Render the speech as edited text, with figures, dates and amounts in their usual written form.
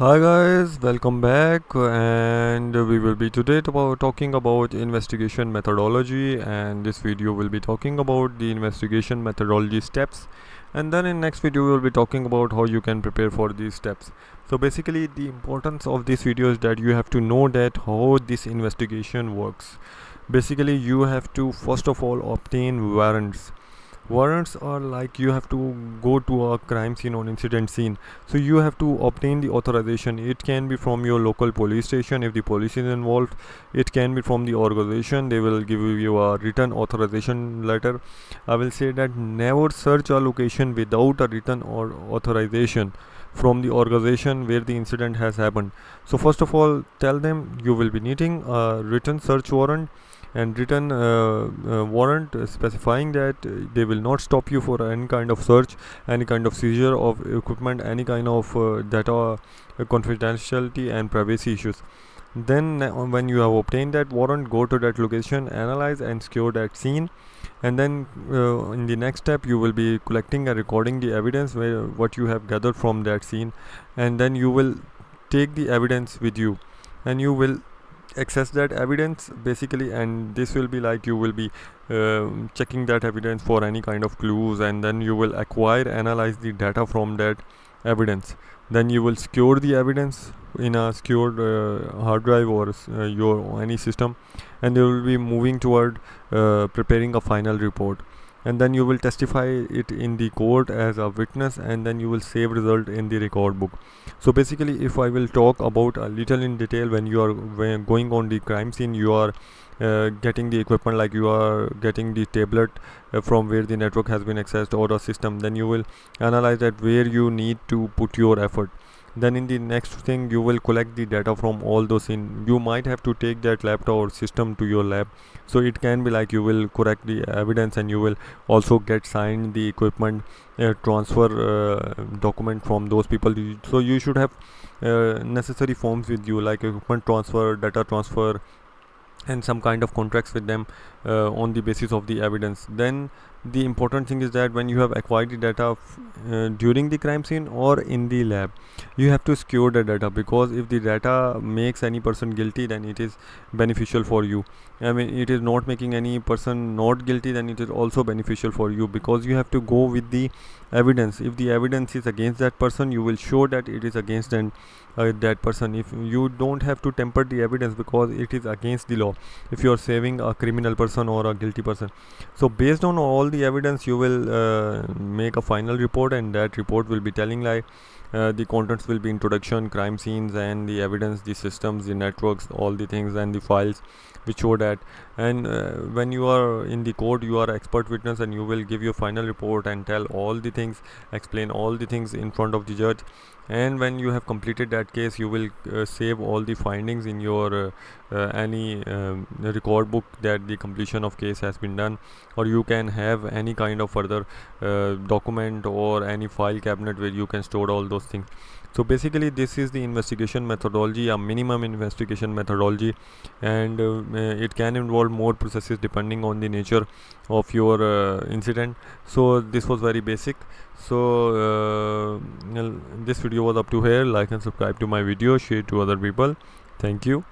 Hi guys, welcome back, and we will be today talking about investigation methodology, and this video will be talking about the investigation methodology steps, and then in next video we will be talking about how you can prepare for these steps. So basically the importance of this video is that you have to know that how this investigation works. Basically you have to first of all obtain warrants. Warrants are like you have to go to a crime scene or incident scene, so you have to obtain the authorization. It can be from your local police station if the police is involved, it can be from the organization, they will give you a written authorization letter. I will say that never search a location without a written or authorization from the organization where the incident has happened. So first of all, tell them you will be needing a written search warrant and written warrant specifying that they will not stop you for any kind of search, any kind of seizure of equipment, any kind of data confidentiality and privacy issues. Then when you have obtained that warrant, go to that location, analyze and secure that scene, and then in the next step you will be collecting and recording the evidence what you have gathered from that scene, and then you will take the evidence with you and you will access that evidence basically, and this will be like you will be checking that evidence for any kind of clues, and then you will acquire, analyze the data from that evidence. Then you will secure the evidence in a secured hard drive or your any system, and you will be moving toward preparing a final report, and then you will testify it in the court as a witness, and then you will save result in the record book. So basically if I will talk about a little in detail, when you are going on the crime scene, you are getting the equipment, like you are getting the tablet from where the network has been accessed or a system, then you will analyze that where you need to put your effort. Then in the next thing you will collect the data from all those in. You might have to take that laptop or system to your lab, so it can be like you will correct the evidence, and you will also get signed the equipment transfer document from those people. So you should have necessary forms with you, like equipment transfer, data transfer, and some kind of contracts with them on the basis of the evidence. Then the important thing is that when you have acquired the data during the crime scene or in the lab, you have to secure the data, because if the data makes any person guilty, then it is beneficial for you. I mean, it is not making any person not guilty, then it is also beneficial for you, because you have to go with the evidence. If the evidence is against that person, you will show that it is against that person. If you don't have to temper the evidence, because it is against the law if you are saving a criminal person or a guilty person. So based on all the evidence, you will make a final report, and that report will be telling like the contents will be introduction, crime scenes, and the evidence, the systems, the networks, all the things, and the files which show that. And when you are in the court, you are expert witness, and you will give your final report and tell all the things, explain all the things in front of the judge. And when you have completed that case, you will save all the findings in your any record book that the completion of case has been done, or you can have any kind of further document or any file cabinet where you can store all those things. So basically this is the investigation methodology, a minimum investigation methodology, and it can involve more processes depending on the nature of your incident. So this was very basic. So this video was up to here. Like and subscribe to my video, share to other people. Thank you.